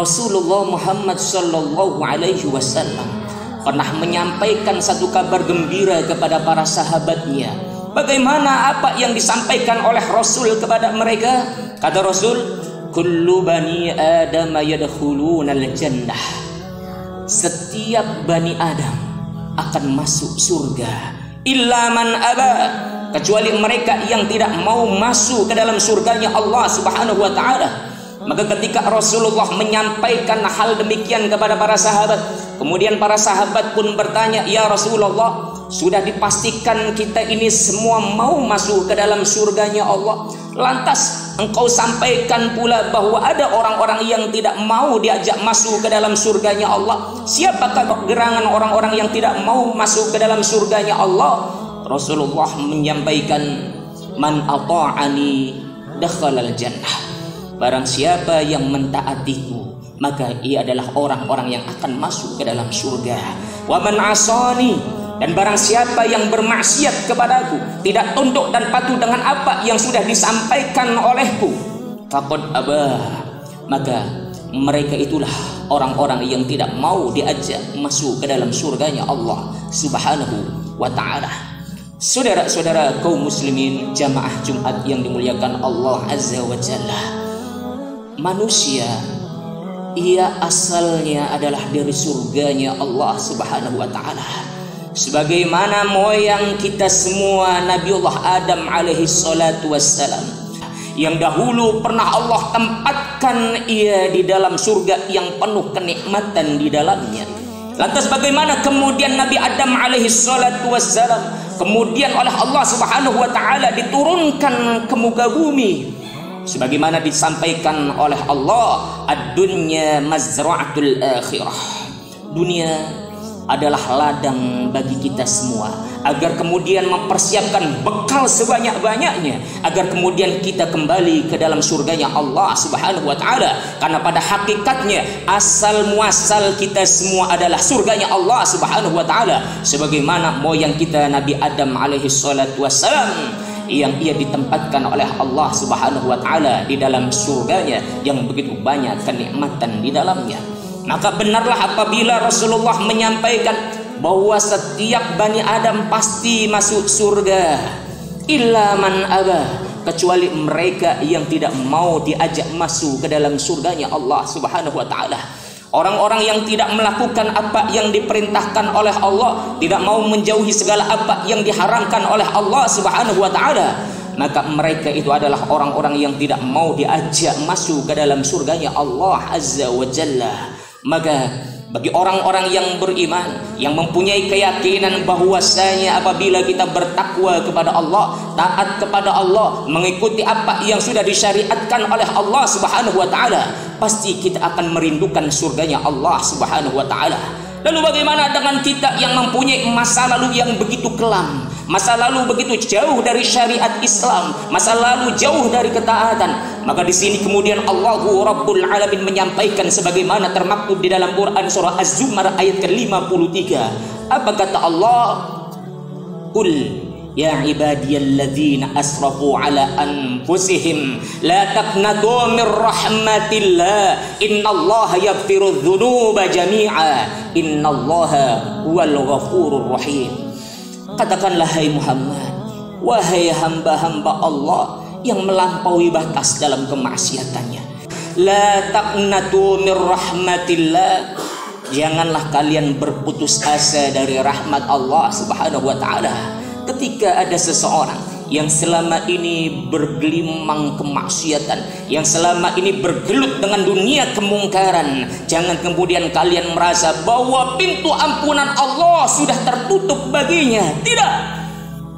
Rasulullah Muhammad sallallahu alaihi wasallam pernah menyampaikan satu kabar gembira kepada para sahabatnya. Bagaimana apa yang disampaikan oleh Rasul kepada mereka? Kata Rasul, kullu bani Adam yadkhulunal jannah. Setiap bani Adam akan masuk surga, illa man aba, kecuali mereka yang tidak mau masuk ke dalam surganya Allah Subhanahu wa taala. Maka ketika Rasulullah menyampaikan hal demikian kepada para sahabat, kemudian para sahabat pun bertanya, ya Rasulullah, sudah dipastikan kita ini semua mau masuk ke dalam surganya Allah, lantas engkau sampaikan pula bahwa ada orang-orang yang tidak mau diajak masuk ke dalam surganya Allah. Siapakah gerangan orang-orang yang tidak mau masuk ke dalam surganya Allah? Rasulullah menyampaikan, man ata'ani dakhalal jannah. Barang siapa yang mentaatiku, maka ia adalah orang-orang yang akan masuk ke dalam surga. Wa man asani, dan barang siapa yang bermaksiat kepadaku, tidak tunduk dan patuh dengan apa yang sudah disampaikan olehku, faqad abah, maka mereka itulah orang-orang yang tidak mau diajak masuk ke dalam surganya Allah Subhanahu wa ta'ala. Saudara-saudara kaum muslimin jamaah Jumat yang dimuliakan Allah Azza wa Jalla, manusia ia asalnya adalah dari surganya Allah Subhanahu wa ta'ala. Sebagaimana moyang kita semua, Nabiullah Adam alaihi salatu wassalam, yang dahulu pernah Allah tempatkan ia di dalam surga yang penuh kenikmatan di dalamnya. Lantas bagaimana kemudian Nabi Adam alaihi salatu wassalam kemudian oleh Allah Subhanahu wa ta'ala diturunkan ke muka bumi? Sebagaimana disampaikan oleh Allah, ad-dunya mazra'atul akhirah. Dunia adalah ladang bagi kita semua, agar kemudian mempersiapkan bekal sebanyak-banyaknya, agar kemudian kita kembali ke dalam surganya Allah Subhanahu wa ta'ala. Karena pada hakikatnya asal muasal kita semua adalah surganya Allah Subhanahu wa ta'ala. Sebagaimana moyang kita Nabi Adam alaihi salatu wassalam, yang ia ditempatkan oleh Allah Subhanahu wa ta'ala di dalam surganya yang begitu banyak kenikmatan di dalamnya. Maka benarlah apabila Rasulullah menyampaikan bahwa setiap Bani Adam pasti masuk surga, illa man aba, kecuali mereka yang tidak mau diajak masuk ke dalam surganya Allah Subhanahu wa ta'ala. Orang-orang yang tidak melakukan apa yang diperintahkan oleh Allah, tidak mau menjauhi segala apa yang diharamkan oleh Allah Subhanahu wa ta'ala, maka mereka itu adalah orang-orang yang tidak mau diajak masuk ke dalam surganya Allah Azza wa Jalla. Maka bagi orang-orang yang beriman, yang mempunyai keyakinan bahwasanya apabila kita bertakwa kepada Allah, taat kepada Allah, mengikuti apa yang sudah disyariatkan oleh Allah Subhanahu wa ta'ala, pasti kita akan merindukan surganya Allah Subhanahu wa ta'ala. Lalu bagaimana dengan kita yang mempunyai masa lalu yang begitu kelam, masa lalu begitu jauh dari syariat Islam, masa lalu jauh dari ketaatan? Maka di sini kemudian Allahu Rabbul Alamin menyampaikan sebagaimana termaktub di dalam Quran surah Az-Zumar ayat ke-53. Apa kata Allah? Qul ya ibadiyalladzina asrafu ala anfusihim la taqnatu min rahmatillah innallaha yaghfirudz dzunuba jami'a innallaha huwal ghafurur rahim. Katakanlah hai Muhammad, wahai hamba-hamba Allah yang melampaui batas dalam kemaksiatannya, la taqnatu min rahmatillah, janganlah kalian berputus asa dari rahmat Allah Subhanahu wa ta'ala. Ketika ada seseorang yang selama ini bergelimang kemaksiatan, yang selama ini bergelut dengan dunia kemungkaran, jangan kemudian kalian merasa bahwa pintu ampunan Allah sudah tertutup baginya. Tidak.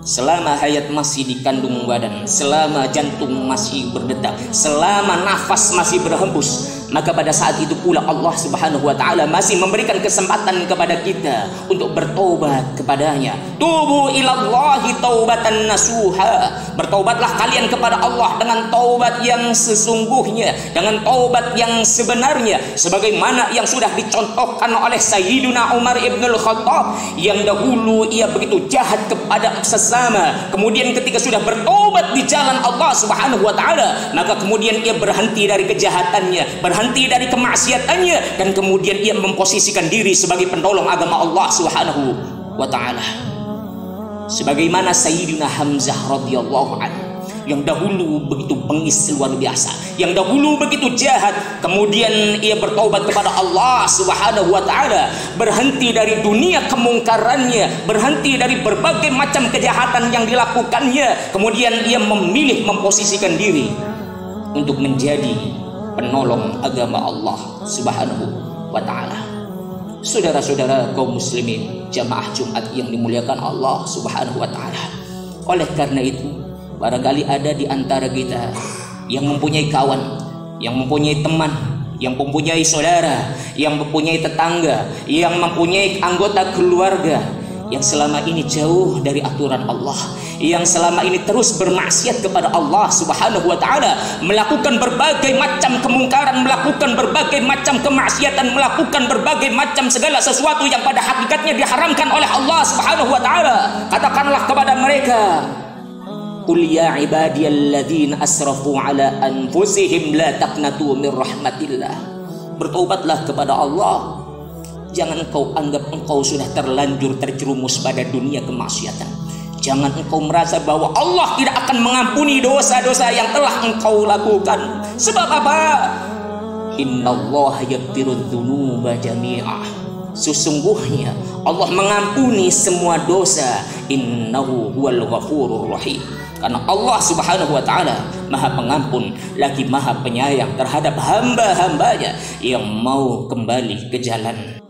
Selama hayat masih di kandung badan, selama jantung masih berdetak, selama nafas masih berhembus, maka pada saat itu pula Allah Subhanahu wa ta'ala masih memberikan kesempatan kepada kita untuk bertobat kepadanya. Tubu ilallahi taubatan nasuha, bertobatlah kalian kepada Allah dengan taubat yang sesungguhnya, dengan taubat yang sebenarnya, sebagaimana yang sudah dicontohkan oleh Sayyiduna Umar ibn al-Khattab, yang dahulu ia begitu jahat kepada sesama, kemudian ketika sudah bertobat di jalan Allah Subhanahu wa ta'ala, maka kemudian ia berhenti dari kejahatannya, berhenti berhenti dari kemaksiatannya, dan kemudian ia memposisikan diri sebagai penolong agama Allah Subhanahu wa taala. Sebagaimana Sayyidina Hamzah radhiyallahu anhu yang dahulu begitu bengis luar biasa, yang dahulu begitu jahat, kemudian ia bertaubat kepada Allah Subhanahu wa taala, berhenti dari dunia kemungkarannya, berhenti dari berbagai macam kejahatan yang dilakukannya, kemudian ia memilih memposisikan diri untuk menjadi penolong agama Allah Subhanahu wa taala. Saudara-saudara kaum muslimin jamaah Jumat yang dimuliakan Allah Subhanahu wa taala, oleh karena itu barangkali ada di antara kita yang mempunyai kawan, yang mempunyai teman, yang mempunyai saudara, yang mempunyai tetangga, yang mempunyai anggota keluarga yang selama ini jauh dari aturan Allah, yang selama ini terus bermaksiat kepada Allah Subhanahu wa taala, melakukan berbagai macam kemungkaran, melakukan berbagai macam kemaksiatan, melakukan berbagai macam segala sesuatu yang pada hakikatnya diharamkan oleh Allah Subhanahu wa taala. Katakanlah kepada mereka, qul ya ibadiyalladzina asrafu ala anfusihim la taqnatu min rahmatillah. Bertobatlah kepada Allah. Jangan engkau anggap engkau sudah terlanjur terjerumus pada dunia kemaksiatan. Jangan engkau merasa bahwa Allah tidak akan mengampuni dosa-dosa yang telah engkau lakukan. Sebab apa? Innallaha yaghfirudz dzunuba jami'ah. Sesungguhnya Allah mengampuni semua dosa. Innahu huwal ghafurur rahim. Karena Allah Subhanahu wa taala Maha Pengampun lagi Maha Penyayang terhadap hamba-hambanya yang mau kembali ke jalan